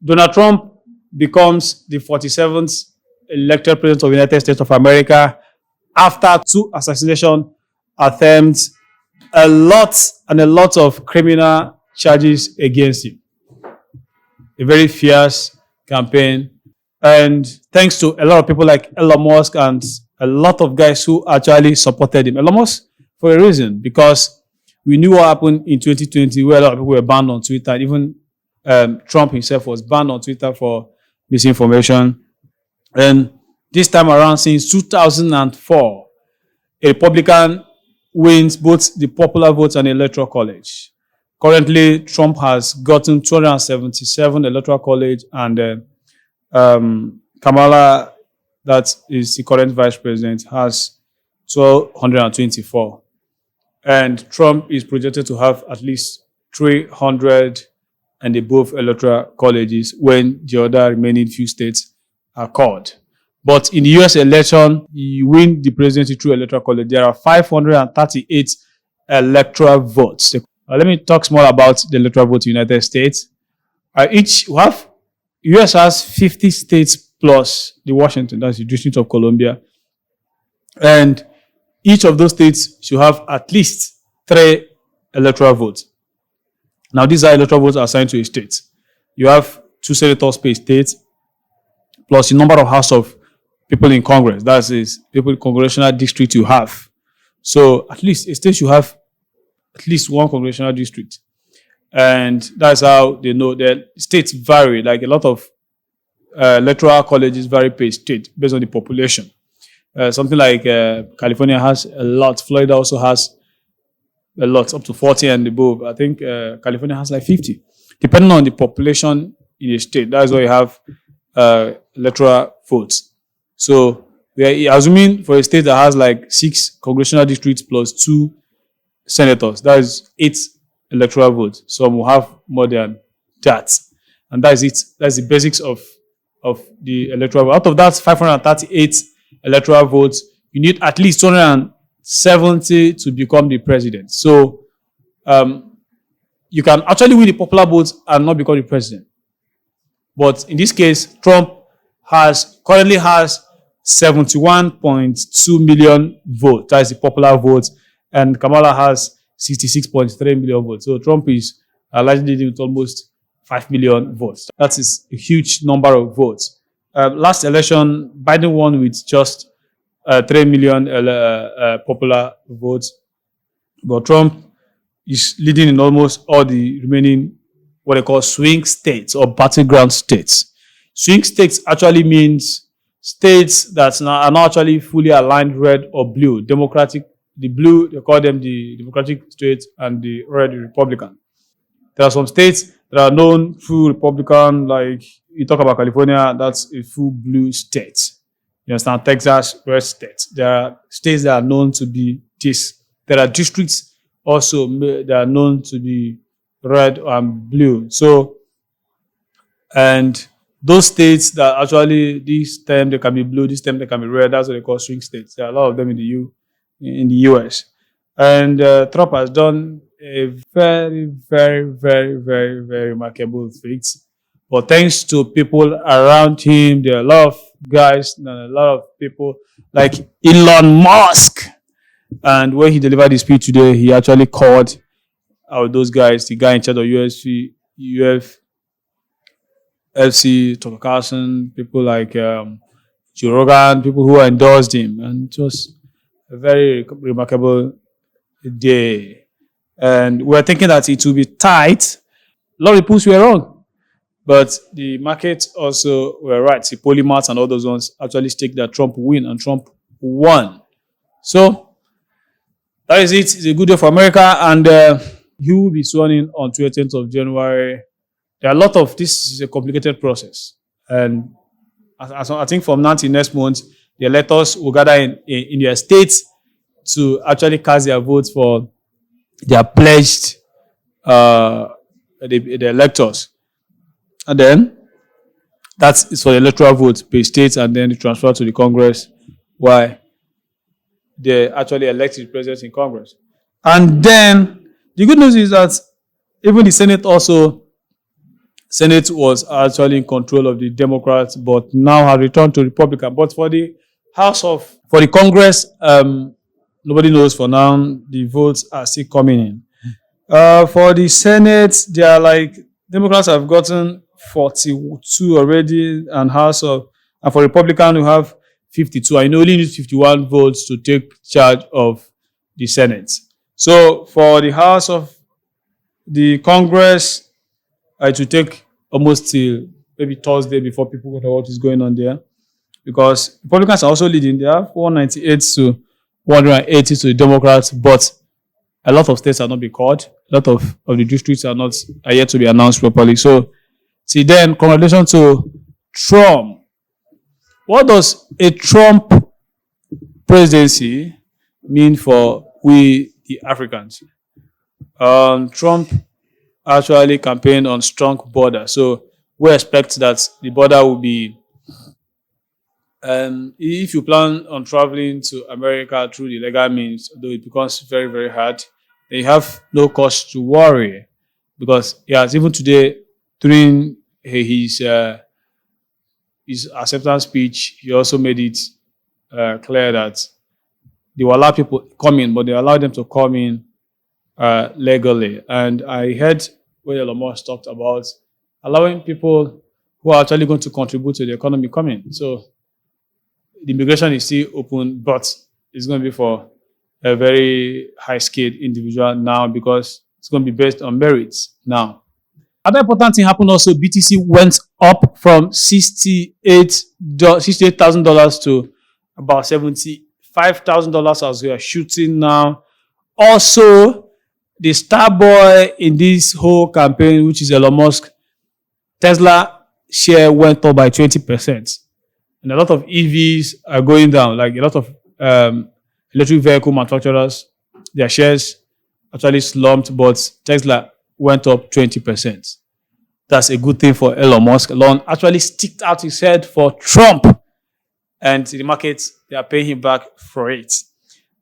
Donald Trump becomes the 47th elected president of the United States of America after 2 assassination attempts, a lot of criminal charges against him. A very fierce campaign. And thanks to a lot of people like Elon Musk and a lot of guys who actually supported him. Elon Musk for a reason, because we knew what happened in 2020 where a lot of people were banned on Twitter. Even Trump himself was banned on Twitter for misinformation. And this time around, since 2004, a Republican wins both the popular votes and the Electoral College. Currently, Trump has gotten 277 Electoral College, and Kamala, that is the current vice president, has 1,224. And Trump is projected to have at least 300 and above Electoral Colleges when the other remaining few states are called. But in the US election, you win the presidency through Electoral College. There are 538 electoral votes. Let me talk more about the electoral vote in the United States. US has 50 states plus the Washington, that's the District of Columbia. And each of those states should have at least 3 electoral votes. Now, these are electoral votes assigned to a state. You have 2 senators per state, plus the number of House of people in Congress. That is, people in congressional district you have. So, at least a state should have at least 1 congressional district. And that's how they know that states vary. Like a lot of electoral colleges vary per state based on the population. Something like California has a lot. Florida also has a lot, up to 40 and above. I think California has like 50. Depending on the population in a state, that's why you have electoral votes. So we are assuming for a state that has like 6 congressional districts plus 2 senators, that is 8 electoral votes. Some will have more than that. And that is it. That's the basics of the electoral vote. Out of that 538 electoral votes, you need at least 270 to become the president. So you can actually win the popular votes and not become the president. But in this case, Trump currently has 71.2 million votes. That is the popular votes. And Kamala has 66.3 million votes. So Trump is largely leading with almost 5 million votes. That is a huge number of votes. Last election, Biden won with just 3 million popular votes. But Trump is leading in almost all the remaining, what they call swing states or battleground states. Swing states actually means states that are not actually fully aligned red or blue. The blue, they call them the Democratic states, and the red, the Republican. There are some states that are known full Republican, like you talk about California, that's a full blue state. You understand? Texas, red state. There are states that are known to be this. There are districts also that are known to be red and blue. So, and those states that actually, this time they can be blue, this time they can be red, that's what they call swing states. There are a lot of them in the US. And Trump has done a very, very, very, very, very remarkable feat. But thanks to people around him, there are a lot of guys and a lot of people like Elon Musk. And when he delivered his speech today, he actually called out those guys, the guy in charge of UFC, Tucker Carlson, people like Joe Rogan, people who endorsed him. And it was a very remarkable day. And we're thinking that it will be tight. A lot of people were wrong. But the markets also were right. The polymaths and all those ones actually stake that Trump will win, and Trump won. So that is it. It's a good day for America, and he will be sworn in on 20th of January. There are a lot of this is a complicated process, and I think from now till next month, the electors will gather in their states to actually cast their votes for their pledged the electors. And then that is for the electoral vote per state, and then the transfer to the Congress, why they actually elected presidents in Congress. And then the good news is that even the Senate also Senate was actually in control of the Democrats, but now has returned to Republican. But for the for the Congress, nobody knows for now. The votes are still coming in. For the Senate, they are like Democrats have gotten 42 already, and and for Republican who have 52. I only need 51 votes to take charge of the Senate. So for the House of the Congress, it will take almost till maybe Thursday before people know what is going on there, because Republicans are also leading. They have 198 to 180 to the Democrats, but a lot of states are not being called. A lot of the districts are yet to be announced properly. So, see then, congratulations to Trump. What does a Trump presidency mean for we, the Africans? Trump actually campaigned on strong border. So, we expect that the border will be, if you plan on traveling to America through the legal means, though it becomes very, very hard, then you have no cause to worry. Because, yes, even today, during his acceptance speech, he also made it clear that they will allow people come in, but they allow them to come in legally. And I heard when Elon Musk talked about allowing people who are actually going to contribute to the economy come in. So the immigration is still open, but it's going to be for a very high-skilled individual now, because it's going to be based on merits now. Another important thing happened also. BTC went up from $68,000 to about $75,000 as we are shooting now. Also, the star boy in this whole campaign, which is Elon Musk, Tesla share went up by 20%. And a lot of EVs are going down, like a lot of electric vehicle manufacturers, their shares actually slumped, but Tesla went up 20%. That's a good thing for Elon Musk. Elon actually sticked out his head for Trump, and the markets, they are paying him back for it.